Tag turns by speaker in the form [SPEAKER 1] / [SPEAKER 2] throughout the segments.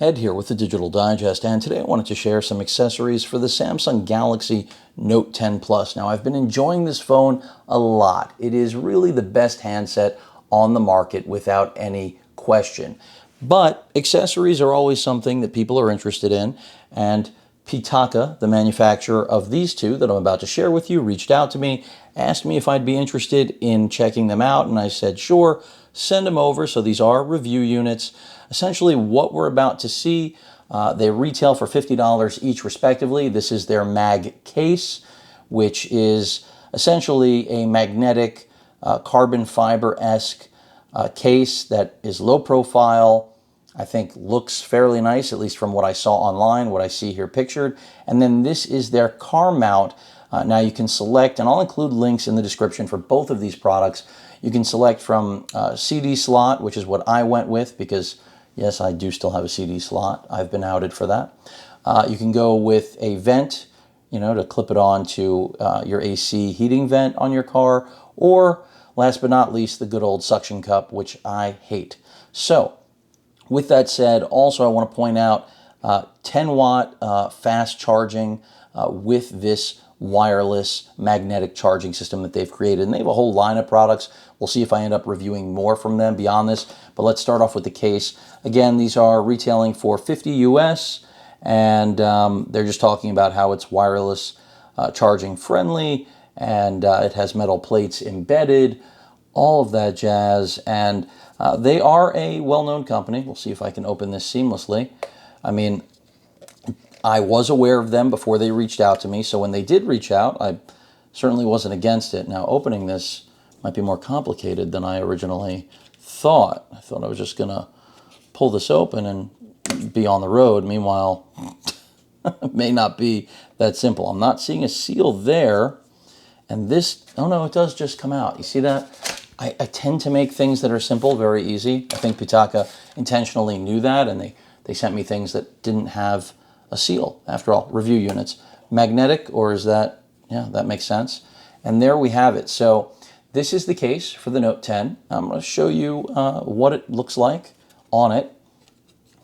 [SPEAKER 1] Ed here with the Digital Digest, and today I wanted to share some accessories for the Samsung Galaxy Note 10 Plus. Now, I've been enjoying this phone a lot. It is really the best handset on the market without any question. But accessories are always something that people are interested in, and PITAKA, the manufacturer of these two that I'm about to share with you, reached out to me, asked me if I'd be interested in checking them out, and I said, sure, send them over. So these are review units. Essentially what we're about to see, they retail for $50 each respectively. This is their MagCase, which is essentially a magnetic carbon fiber-esque case that is low profile. I think looks fairly nice, at least from what I saw online, what I see here pictured. And then this is their car mount. Now you can select, and I'll include links in the description for both of these products. You can select from CD slot, which is what I went with because, yes, I do still have a CD slot. I've been outed for that. You can go with a vent, to clip it on to your AC heating vent on your car, or last but not least, the good old suction cup, which I hate. So, with that said, also I want to point out 10-watt fast charging with this wireless magnetic charging system that they've created. And they have a whole line of products. We'll see if I end up reviewing more from them beyond this. But let's start off with the case. Again, these are retailing for $50 US, and they're just talking about how it's wireless charging friendly, and it has metal plates embedded, all of that jazz. And they are a well-known company. We'll see if I can open this seamlessly. I mean, I was aware of them before they reached out to me, so when they did reach out, I certainly wasn't against it. Now, opening this might be more complicated than I originally thought. I thought I was just going to pull this open and be on the road. Meanwhile, it may not be that simple. I'm not seeing a seal there, and this, oh no, it does just come out. You see that? I tend to make things that are simple very easy. I think PITAKA intentionally knew that, and they sent me things that didn't have a seal. After all, review units. Magnetic, or is that, yeah, that makes sense. And there we have it. So this is the case for the Note 10. I'm going to show you what it looks like on it.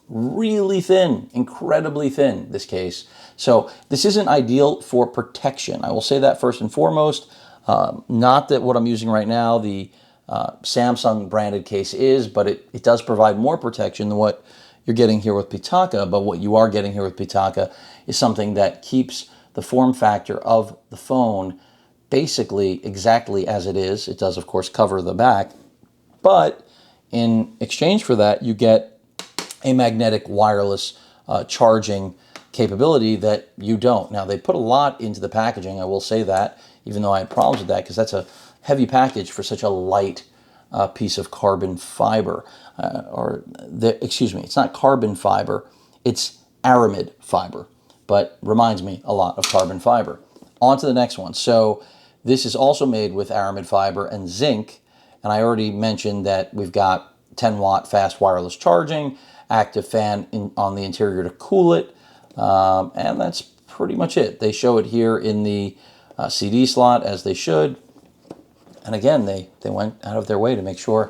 [SPEAKER 1] Really thin, incredibly thin, this case. So this isn't ideal for protection. I will say that first and foremost. Not that what I'm using right now, the Samsung branded case is, but it does provide more protection than what you're getting here with PITAKA. But what you are getting here with PITAKA is something that keeps the form factor of the phone basically exactly as it is. It does, of course, cover the back, but in exchange for that, you get a magnetic wireless charging capability that you don't. Now, they put a lot into the packaging, I will say that, even though I had problems with that, because that's a heavy package for such a light piece of carbon fiber. Excuse me, it's not carbon fiber, it's aramid fiber, but reminds me a lot of carbon fiber. On to the next one. So this is also made with aramid fiber and zinc, and I already mentioned that we've got 10-watt fast wireless charging, active fan on the interior to cool it, and that's pretty much it. They show it here in the CD slot, as they should. And again, they went out of their way to make sure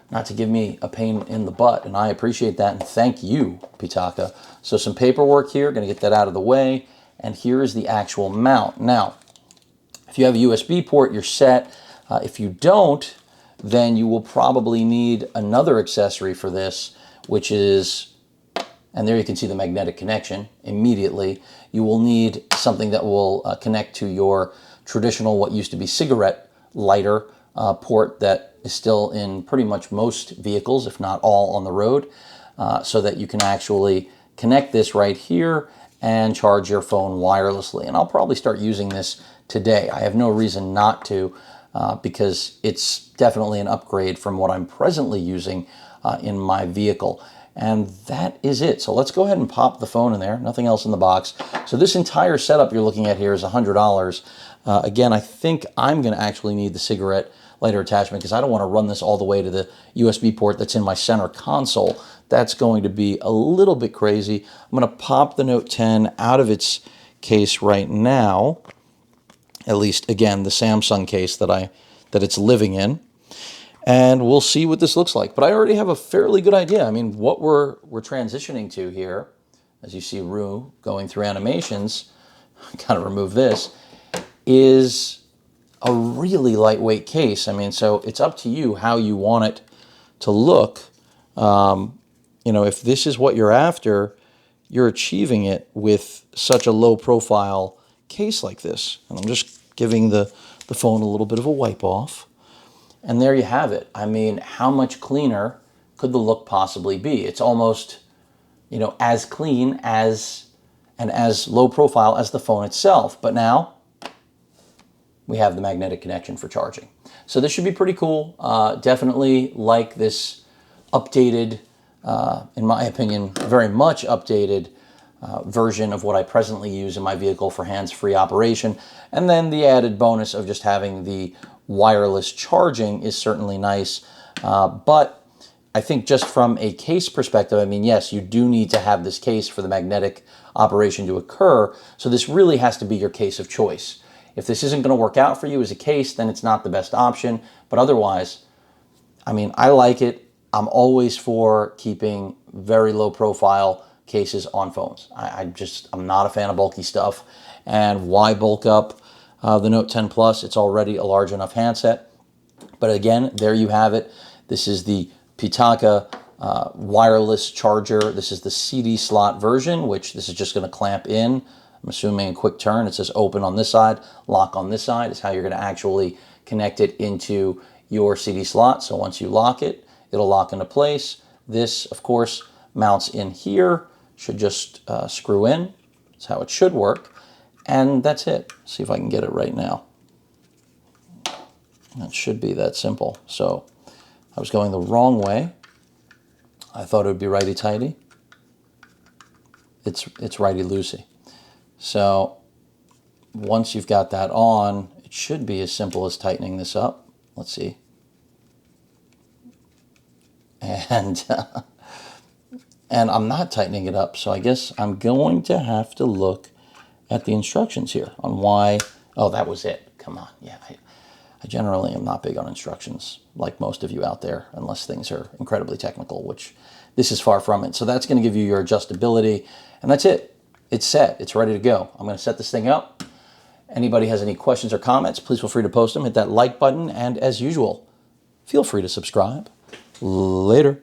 [SPEAKER 1] not to give me a pain in the butt, and I appreciate that, and thank you, PITAKA. So some paperwork here, going to get that out of the way, and here is the actual mount. Now, if you have a USB port, you're set. If you don't, then you will probably need another accessory for this, which is, and there you can see the magnetic connection immediately. You will need something that will connect to your traditional, what used to be cigarette lighter port that is still in pretty much most vehicles, if not all on the road, so that you can actually connect this right here and charge your phone wirelessly. And I'll probably start using this today. I have no reason not to, because it's definitely an upgrade from what I'm presently using in my vehicle. And that is it. So let's go ahead and pop the phone in there. Nothing else in the box. So this entire setup you're looking at here is $100. Again, I think I'm going to actually need the cigarette lighter attachment because I don't want to run this all the way to the USB port that's in my center console. That's going to be a little bit crazy. I'm going to pop the Note 10 out of its case right now. At least, again, the Samsung case that it's living in. and we'll see what this looks like. But I already have a fairly good idea. I mean, what we're transitioning to here, as you see Rue going through animations, kind of remove this, is a really lightweight case. I mean, so it's up to you how you want it to look. You know, if this is what you're after, you're achieving it with such a low profile case like this. And I'm just giving the phone a little bit of a wipe off. And there you have it. I mean, how much cleaner could the look possibly be? It's almost, you know, as clean as and as low profile as the phone itself. But now we have the magnetic connection for charging. So this should be pretty cool. Definitely like this updated, in my opinion, very much updated version of what I presently use in my vehicle for hands-free operation. And then the added bonus of just having the wireless charging is certainly nice. But I think just from a case perspective, I mean, yes, you do need to have this case for the magnetic operation to occur. So this really has to be your case of choice. If this isn't going to work out for you as a case, then it's not the best option. But otherwise, I mean, I like it. I'm always for keeping very low profile cases on phones. I'm not a fan of bulky stuff. And why bulk up the Note 10 Plus? It's already a large enough handset. But again, there you have it. This is the PITAKA wireless charger. This is the CD slot version, which this is just going to clamp in. I'm assuming a quick turn. It says open on this side, lock on this side is how you're going to actually connect it into your CD slot. So once you lock it, it'll lock into place. This, of course, mounts in here. Should just screw in. That's how it should work. And that's it. See if I can get it right now. That should be that simple. So I was going the wrong way. I thought it would be righty-tighty. It's righty-loosey. So once you've got that on, it should be as simple as tightening this up. Let's see. And and I'm not tightening it up, so I guess I'm going to have to look at the instructions here on why. Oh, that was it. Come on. Yeah, I generally am not big on instructions, like most of you out there, unless things are incredibly technical, which this is far from it. So that's going to give you your adjustability, and that's it. It's set. It's ready to go. I'm going to set this thing up. Anybody has any questions or comments, please feel free to post them. Hit that like button, and as usual, feel free to subscribe. Later.